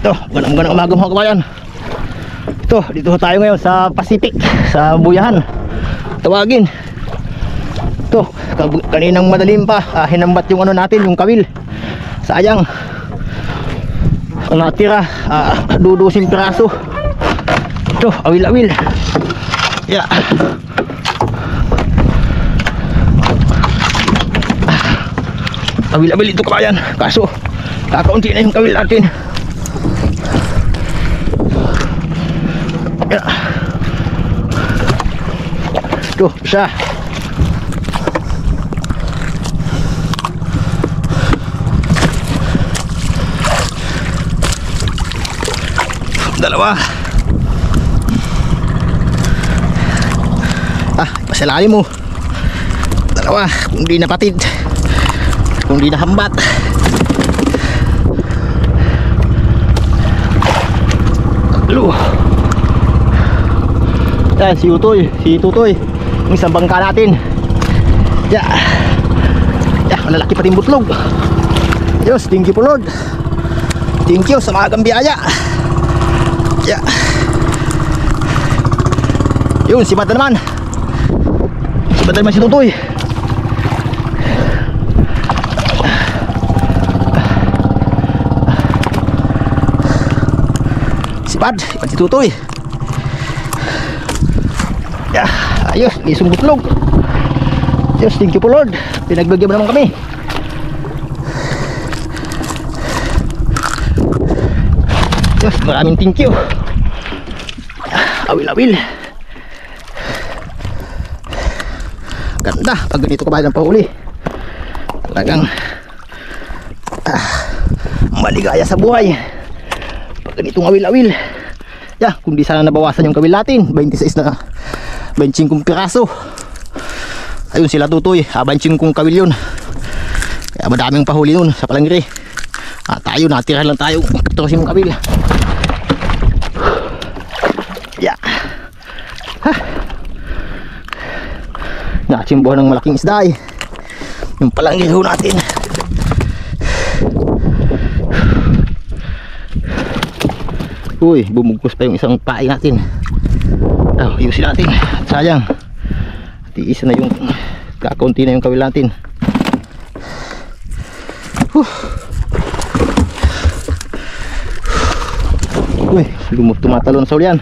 Ito, ganang umaga mga kabayan. Ito, dito tayo ngayon sa Pacific, sa Buyahan. Tawagin. Ito, kaninang madalim pa, hinambat yung ano natin, yung kawil. Sayang. Ang natira, dudusin piraso. Ito, awil-awil. Yeah. Awil-awil ito kabayan. Kaso, kakaunti na yung kawil natin. Yeah. Ito, isa. Dalawa. Pasalalim mo. Dalawa, kung di napatid, kung di nahambat. Tatlo. Yan, si Tutoy, yung isang bangka natin. Yeah. Yeah, malalaki pa rin butlog. Diyos, thank you po Lord. Thank you sa mga biyaya. Yeah. Yun, si Bad naman. Si Tutoy. Si Tutoy. Yeah, ayos, isang butlog. Diyos, thank you po Lord. Pinagbagyan mo naman kami. Diyos, maraming thank you. Awil-awil. Ganda pag ganito ka ba ng pahuli. Talagang maligaya sa buhay pag ganitong awil-awil. Yeah, kung di sana nabawasan yung kawil natin, 26 na 25 piraso. Ayun sila Tutoy, 25 kawil yun. Kaya madaming pahuli nun sa palangre. Tayo, natira lang tayo 14 kawil. Yeah. Nachimbuhan ng malaking isda eh. Yung palangre ho natin. Uy, bumugkos pa yung isang paay natin. Ayusin natin. Sayang. Tiis na yung kakaunti na yung kawil natin. Uy, tumatalon sa ulian.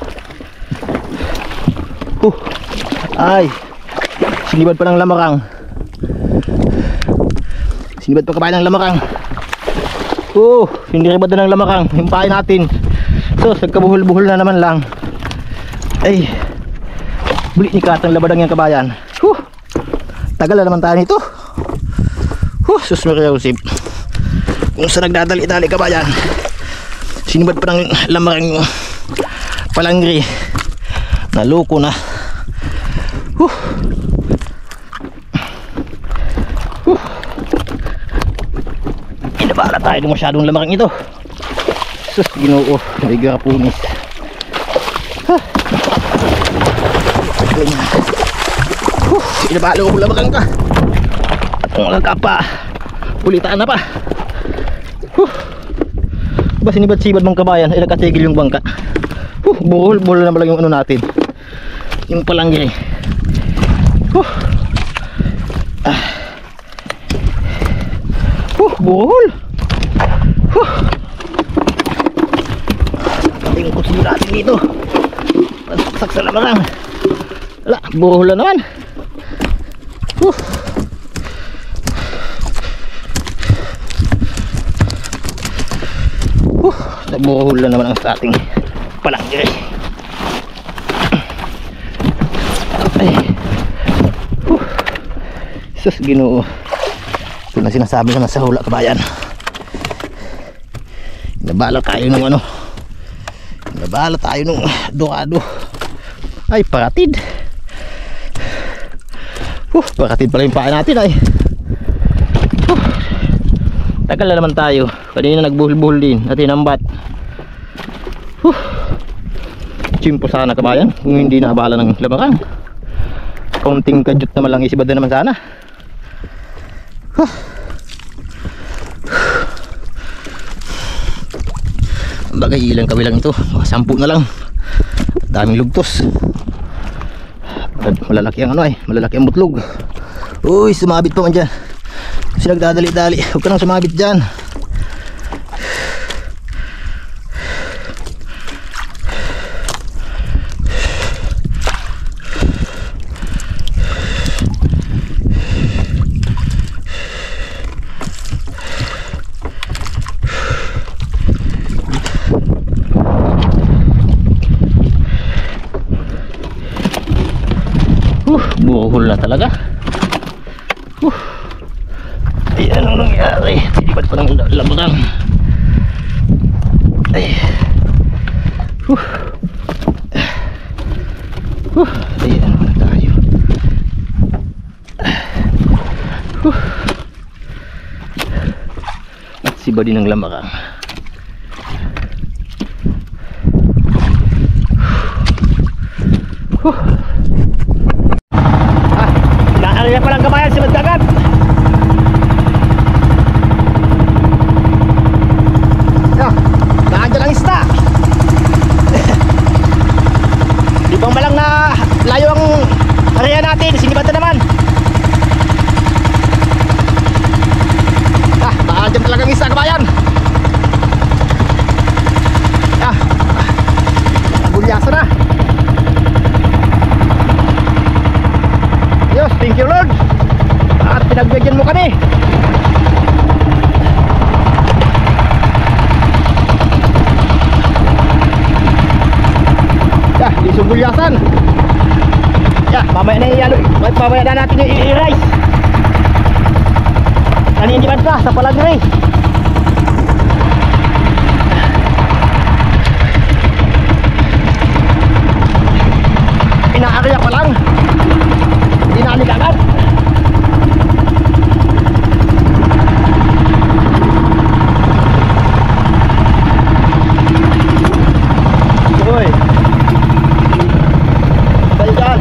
Ay, sinibad pa ng lamarang. Sinibad pa kabayan ng lamarang. Siniribad na ng lamarang yung paay natin. So, nagkabuhol-buhol na naman lang. Ay, buli ni katang labadang yung kabayan. Tagal na naman tayo nito. Sus Maria Josep. Kung saan nagdadali-dali kabayan, sinibad pa ng lamarang yung palangri. Naloko na. Inabala tayo ng masyadong lamarang ito. Sus, Ginoo, may garapunis. Inabalo ko lamarang ka. Kung alaga pa, pulitaan na pa. Ba sinibad-sibad mga kabayan, ay nakatigil yung bangka. Buhol na lang yung ano natin, yung palanggi. Buhol. Yung kutsilyo natin dito, pasaksak sa lamarang. Wala, buhol na naman. Buhol na naman ang sa ating palanggi. Sus Ginoo, ito na sinasabi naman sa hula kabayan. Nabala tayo ng ano, nabala tayo ng dorado. Ay, paratid. Paratid pala yung paa natin ay. Tagal na naman tayo. Kanina nagbuhol-buhol din at hinambat. Chimpo sana kabayan kung hindi naabala ng lamarang. Kaunting kadyot naman lang, isibad na naman sana. Bagay ilang kabilang ito, mga 10 na lang. Daming lugtos. Malalaki ang ano ay, malalaki ang butlog. Uy, sumabit pa man dyan. Kasi nagdadali-dali. Huwag ka nang sumabit dyan. Buhol na talaga. Ayan ang nangyari. Tilipat pa ng labang. Ay. Ayan naman tayo. At siba din ang lamakang. Kaya palang kabayan si Magdagat. Nakagyan ang isda. Di bang malang na layo ang area natin. Sinibad na naman. Nakagyan talagang isda kabayan. Nagulyaso na. Diyos, thank you Lord. At pinagbigyan mo kami. Di sugulyasan. Mamaya na i-ano. Mamaya na natin yung i-rice. Naniniban ka sa palagray. Inaarya pa lang. Dinanig agad. Uy. Tayo dyan.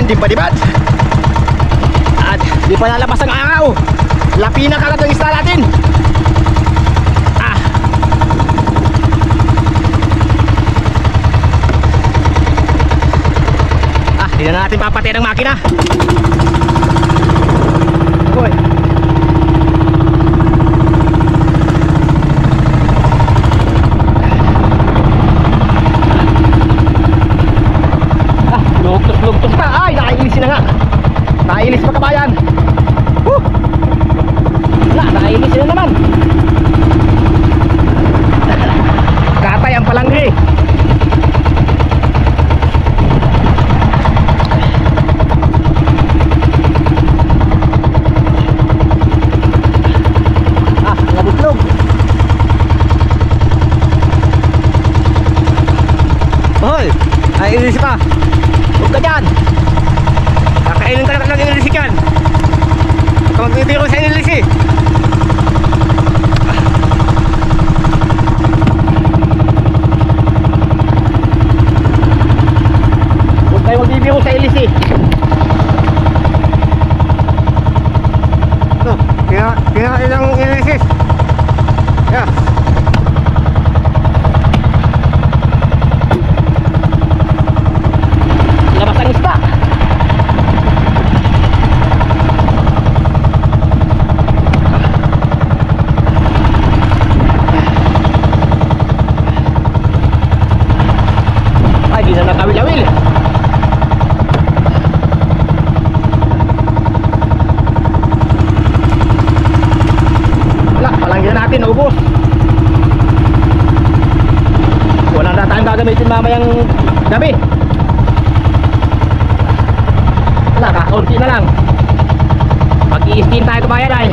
hindi pa dibad. At di pa lalabas ang araw. Lapi na kalat ang isda natin. Hindi na natin papatayin ang makina. Uy. Lugtos pa. Ay, nakailis na nga. Nakailis pa kabayan. Nakailis na naman. Katay ang palangri. Nabutlog. Hoy, nailis pa. Huwag ka dyan. Kakainin ka lang ng inilis yan. Huwag ka magtitiro sa inilis eh. Huwag kayo magbibiro sa inilis eh. Ito, kinakain ng inilis eh. Yeah. Labas ang isda. Ay, di na nakawil-awil. Wala, palanggihan natin, ubos. Wala na tayong gagamitin mamayang gabi. Wala, kakaunti na lang. Mag-i-steam tayo kabayan ay.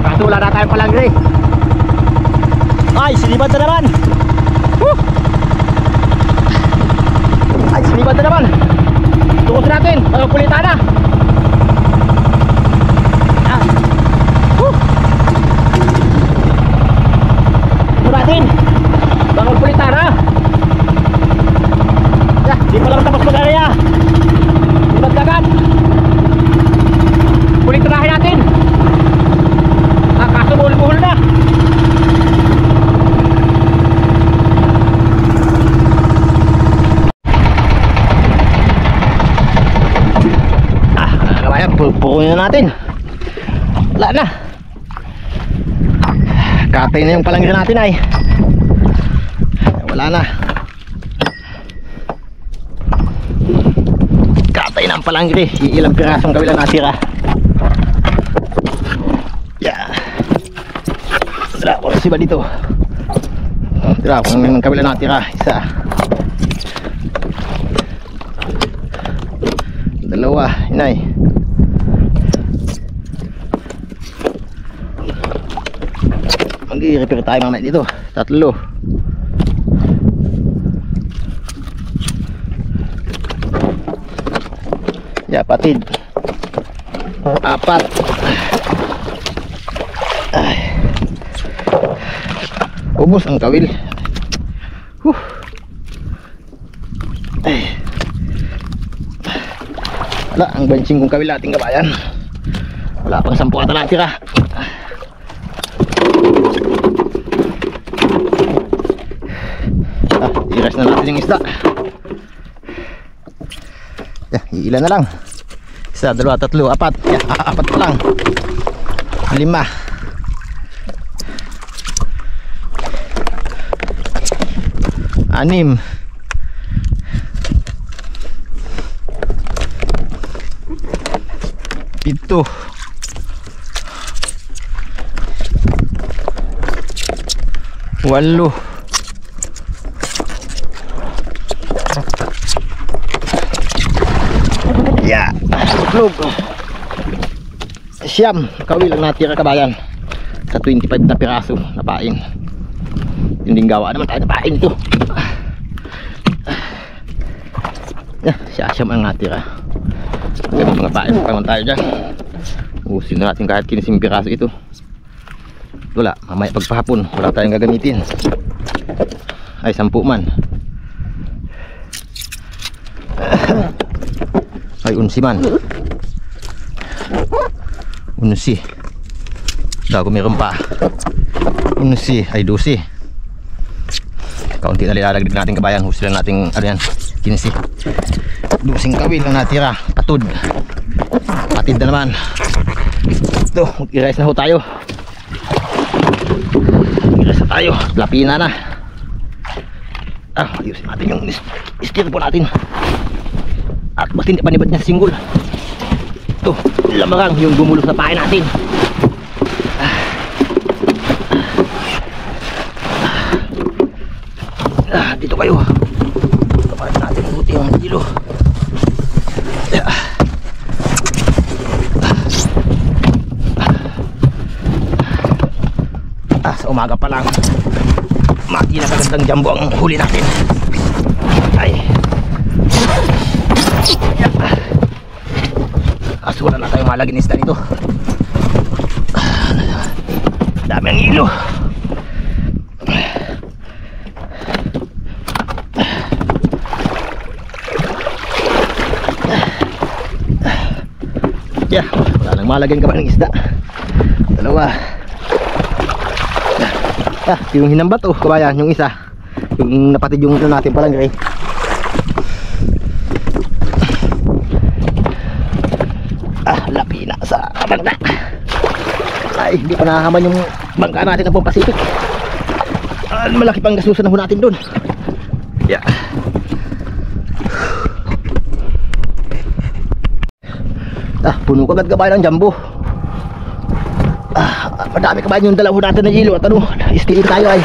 Kaso wala na tayong palangri. Ay, sinibad na naman. Ay, sinibad na naman. Tukos natin, magpulitan na. Natin bangun pulitana. Ya, di pa lang tapos mag-area. Magdagat. Pulitanahin natin. Kaso buhol-buhol na. Kabayan, pupukunin na natin. Wala na. Katay na yung palanggihan natin ay. Wala na. Katay na ang palanggihan. Ilang pirasong kabilang natira. Yeah. Wala ko na siba dito. Wala ko ng kabilang natira. Isa. Dalawa. Inay. Mag-i-repair tayo mamaya dito. Tatlo. Ya, patid. Apat. Ay. Ubos ang kawil. Ay. Wala, ang benching kong kawil natin kabayan. Wala pang 10 ata natira. Iras na natin yung isda. Ilan na lang. Isa, dalawa, tatlo, apat. Apat pa lang. 5. 6. 7. 8. Ya, tuklog. Siyam, kawil ang natira kabayan. Sa 25 na piraso na pain. Hindi gawa naman tayo na pain ito. Siyam ang natira. Ganun mga pain pa tayo dyan. Usin na natin kahit 15 piraso ito. Wala, mamaya pagpahapon wala tayong gagamitin. Ay 10 man. Ay, 11 man. 11. Dago meron pa. 11 ay 12. Kaunti na lilalagdag natin kabayan. Husto lang natin ano yan, 15. 12 kawil ang natira. Patud. Patid na naman. Ito, mag-i-rice na ho tayo. Mag-i-rice na tayo. Lapina na. Ayusin natin yung steer po natin. At batin panibad niya sa singgol. Ito, lamarang yung gumulos na pain natin. Dito kayo. Kapalit natin buti yung kilo. Sa umaga pa lang makikagandang jumbo ang huli natin. Ay. Wala na tayong malagin isda nito. Dami ang ilo. Wala nang malagyan ka ba ng isda. Dalawa. Yung hinambat kabayan, yung isa. Yung napatid yung ito natin palang gray. Lapina sa bangka. Ay, hindi pa nahaman yung bangka natin ng Pacific. Malaki pang gasusan na natin dun. Puno kagad kabayan ng jumbo. Madami kabayan yung dalawa natin na yelo. At istiin tayo ay.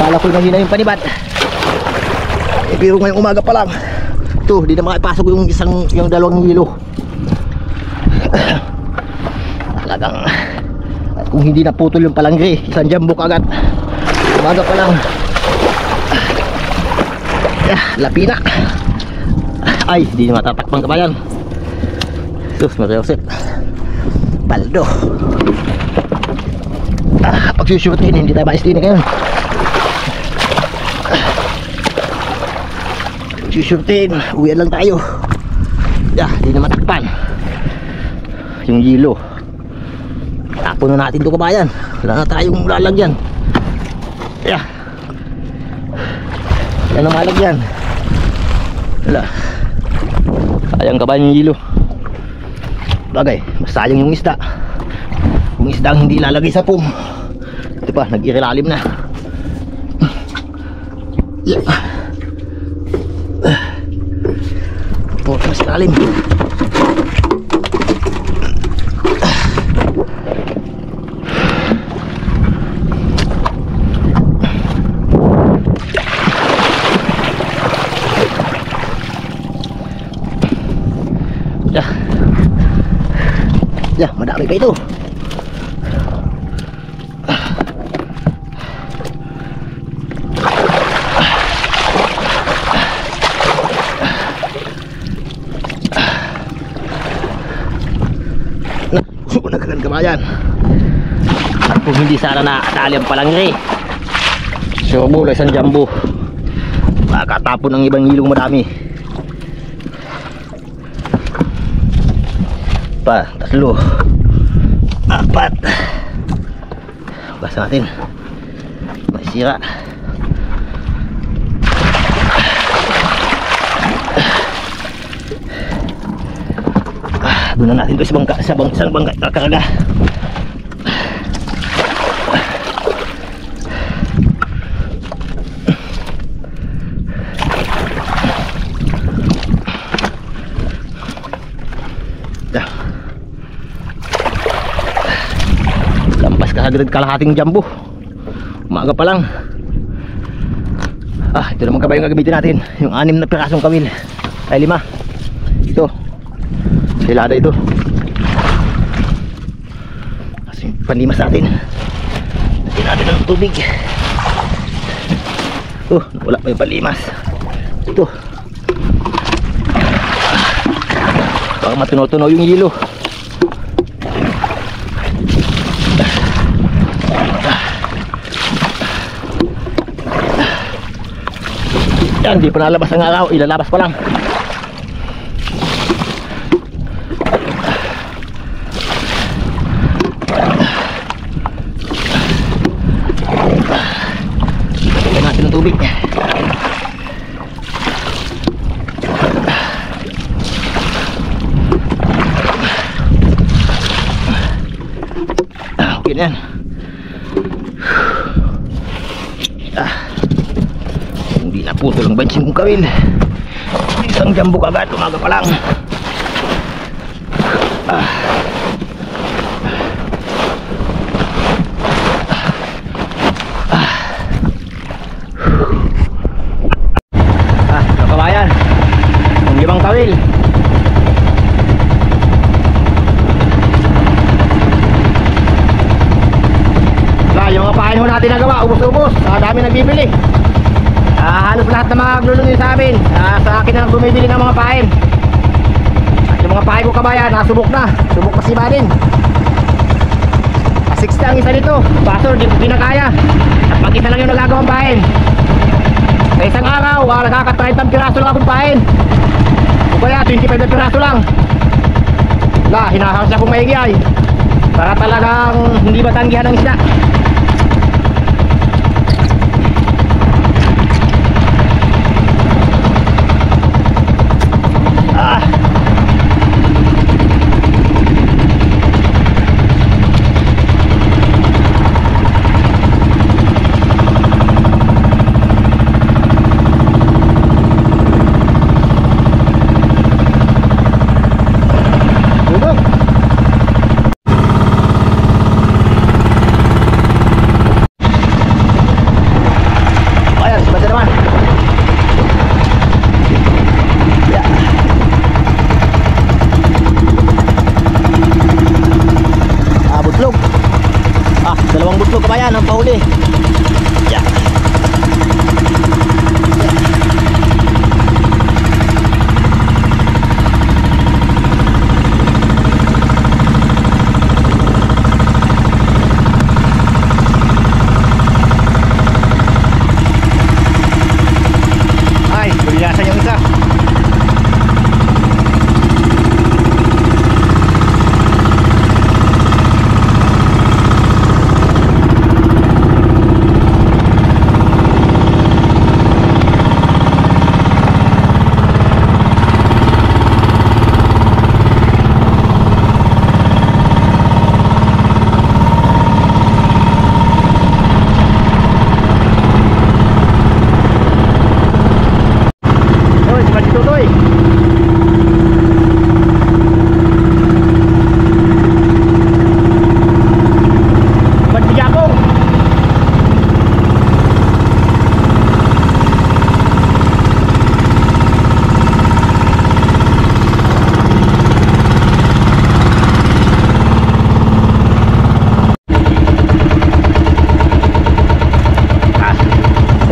Kala ko mahina yung panibad. Pero ngayong umaga pa lang. Ito, di na makipasok yung dalawang yelo. Talagang kung hindi naputol yung palangre, isang jumbo kagad. Umaga pa lang. Lapina. Ay, di na matatakpang kabayan. Sus, Mariosep. Baldo. Pag susutin, hindi tayo maistin na ngayon. Susutin, uwian lang tayo. Di na matakpan yung yelo. Tapon na natin ito kabayan. Wala na tayong lalagyan. Yan ang malagyan. Wala. Sayang kabayan yung yelo. Bagay, mas sayang yung isda. Kung isda ang hindi lalagay sa pum. Ito pa, nag-irilalim na. Mas ilalim. Madami pa ito. Nagkagan kabayan. At kung hindi sana natali ang palangre, sure isang jumbo. Makakatapon ang ibang ilong madami. Pa, 3, 4. Basa natin. May sira. Doon na natin ito sa bangka kakaraga. Lampas kagad kalahating jumbo. Umaga pa lang. Ito naman kabayo yung gagamitin natin. Yung 6 na pirasong kawil. Ay 5. Ito. Silada ito. Kasi panlimas natin. Lagyan natin ng tubig. Wala pa yung panlimas. Ito. Baka matunaw-tunaw yung yelo. Yan, di pa nalabas ang araw. Ilalabas pa lang. tubig. Okay na yan. Hindi na putol ang bensin kong kawil. Isang jumbo kagad, umaga pa lang. Kabayan, ang limang kawil. Yung mga pain ho natin nagawa, ubos-ubos. Dami nagbibili. Halos lahat ng mga maglulungi sa amin, sa akin na bumibili ng mga pain. At yung mga pain ko kabayan, subok na. Subok pa si Badin. 60 ang isa nito. Baso, di na kaya. At mag-isa lang yung nagagawang pain. Sa isang araw, nakaka-30 piraso lang akong pain. O kaya 25 na piraso lang. Hinahawas akong maigi ay. Para talagang hindi matanggihan ng isda. Dalawang butlog kabayan ang pahuli. Yeah. Ay, bulilasan yung isa.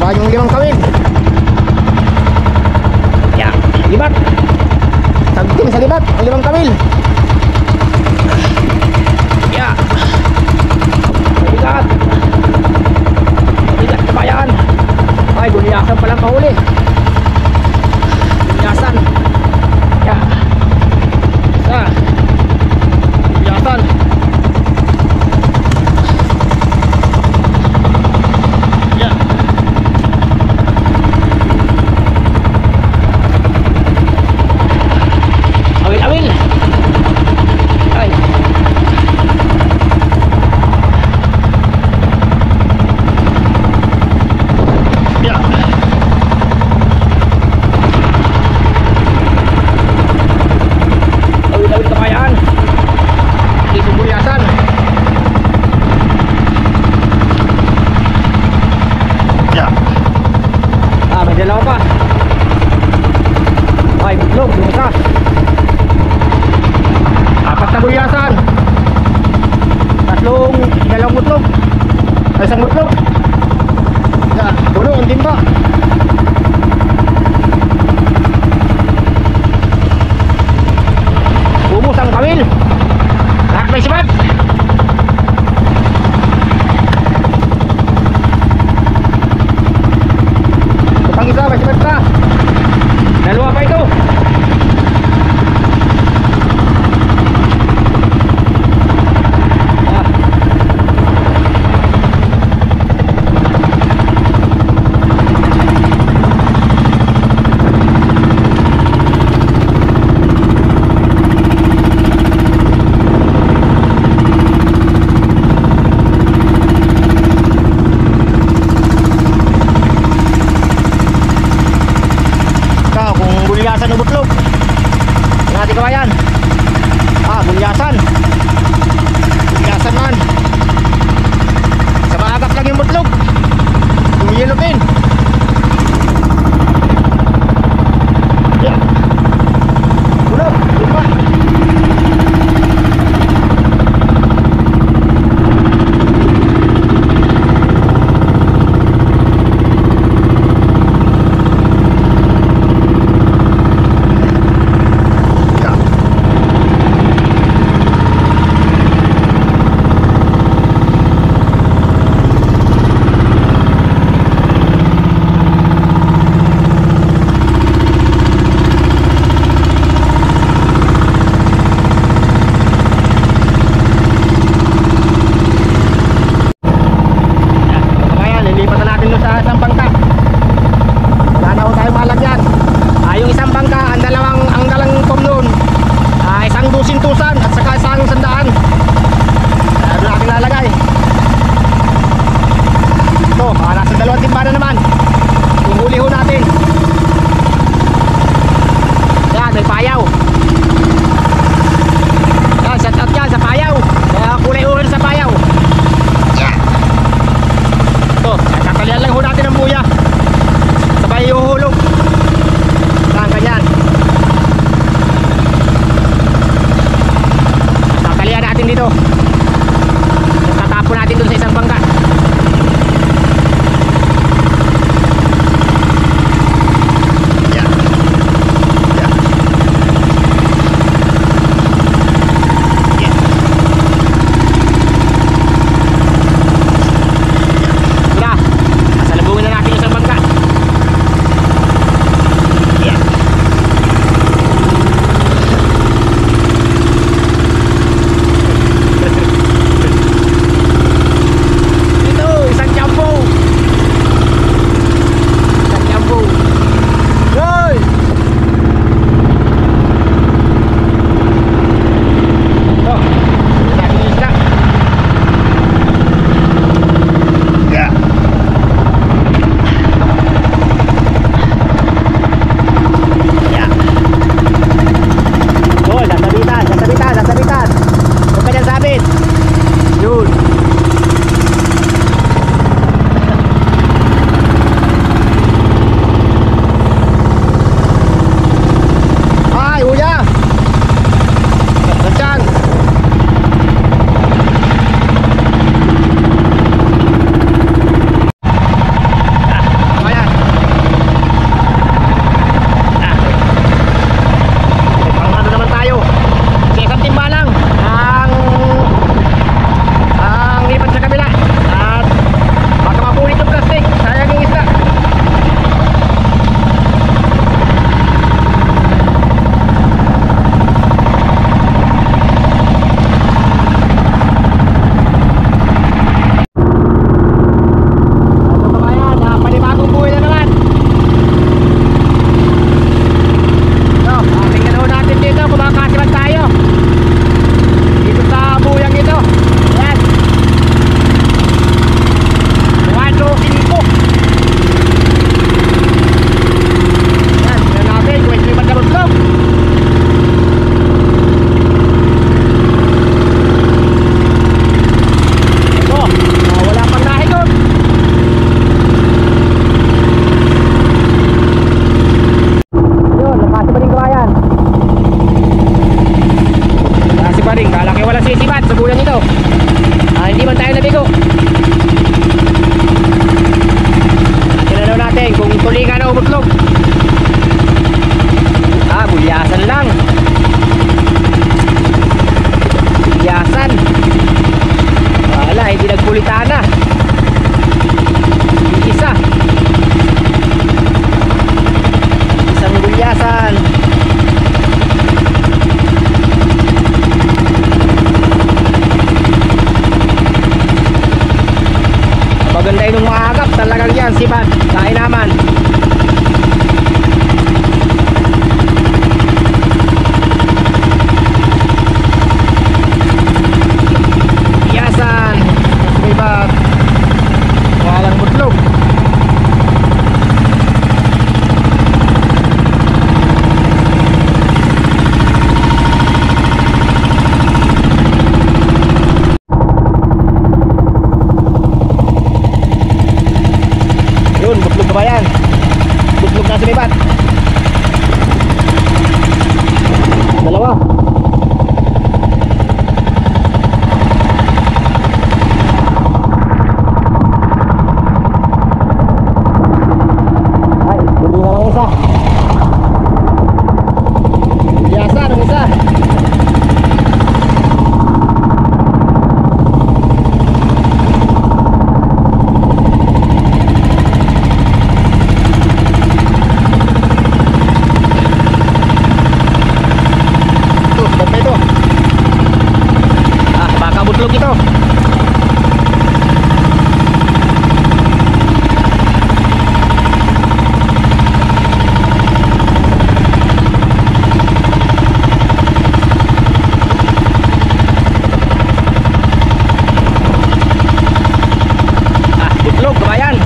Yung limang kawin. Yeah, libat. Sagtim sa libat, ang limang kawil. Yeah. Mabigat. Mabigat kabayan. Ay, bunyasan palang kahuli. Bunyasan. Yeah. Bunyasan. huli ka na umutlog. Bulyasan lang. Bulyasan. Wala, hindi nagpulitana. Isa. Isang bulyasan. Maganda yung mga agap. Talagang yan, sipag. Kain naman. Kabayan, butlog na sumibat. Dalawa. Ay, huli na lang isa. Biasa ng isa. Butlog ito. Butlog kabayan.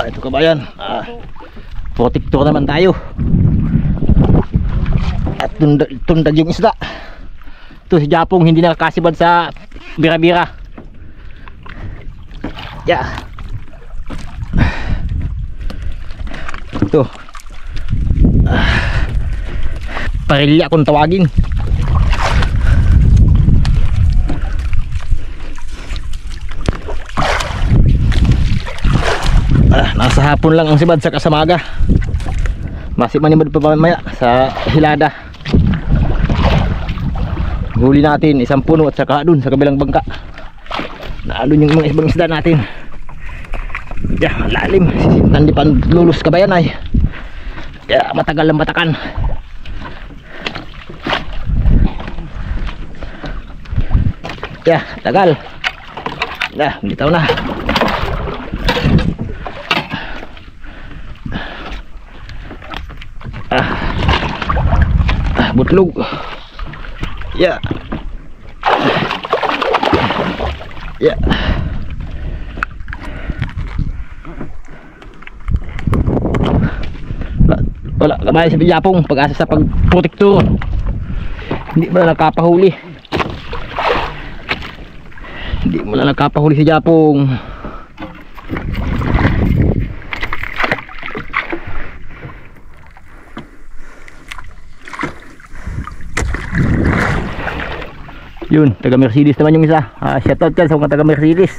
Ito kabayan, protector naman tayo. At tundag yung isda. Ito si Japong hindi nakakasibad sa bira-bira. Yeah. Ito parilya kung tawagin. Nasa hapon lang ang sibad sa kasamaga. Manibad pa mamaya sa hilada. Huli natin isang puno at saka dun sa kabilang bangka. Naalun yung mga ibang isda natin. Lalim. Nandipan lulus kabayan ay. Kaya matagal ang batakan. Tagal. Bitaw na. Butlog. Wala kamay si Japong pag-asa sa pagprotektor. Hindi mo na nakapahuli. Hindi mo na nagkapahuli si Japong. Yun, taga Mercedes naman yung isa. Shoutout dyan sa mga taga Mercedes.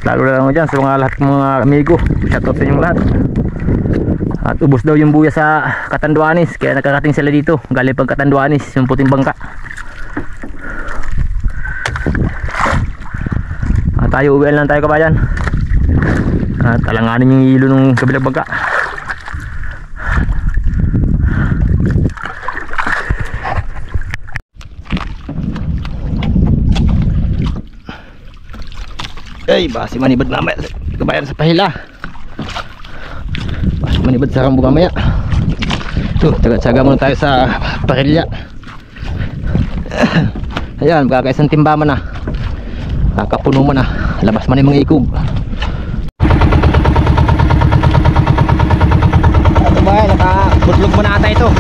Lalo na lang dyan sa mga lahat ng mga amigo. Shoutout sa inyong lahat. At ubos daw yung buya sa Catanduanes, kaya nakarating sila dito. Galing pag Catanduanes, yung puting bangka. At tayo uwian lang tayo kabayan. At alanganin yung ilo ng kabilang bangka. Ay, basi manibad mamaya kabayan sa pahila. Basi manibad sa rambo mamaya. So, tsaga-tsaga muna tayo sa parilya. Ayan, magkakaisang timba man na. Kakapuno man na. Labas man yung mga ikog. Ito ba, nakabutlog mo na ata ito.